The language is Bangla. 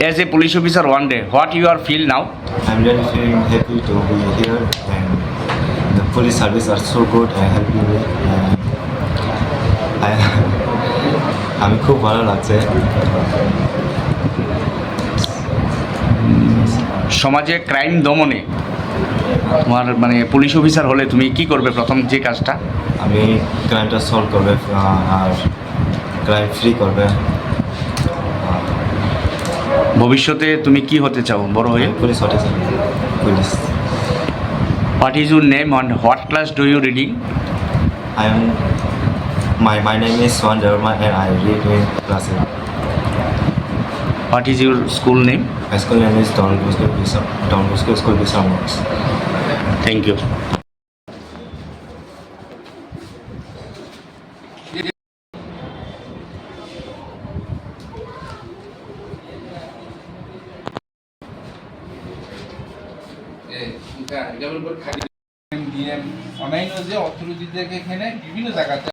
As a police officer one day, what you are feel now? I'm really feeling happy to be here, and the police service are so good and helping me. And আমি খুব ভালো লাগছে। সমাজে ক্রাইম দমনে তোমার মানে পুলিশ অফিসার হলে তুমি কি করবে প্রথম যে কাজটা? আমি ক্রাইমটা সলভ করবে আর ক্রাইম ফ্রি করবে। ভবিষ্যতে তুমি কি হতে চাও বড় হয়ে? পুলিশ হতে চাই, police. What is your name and what class do you reading? My name is Swan Dharma and I read in class 8. What is your school name? My school name is Don Bosco School Bismarck. Thank you. অন্যান্য যে অর্থনীতিদেরকে এখানে বিভিন্ন জায়গাতে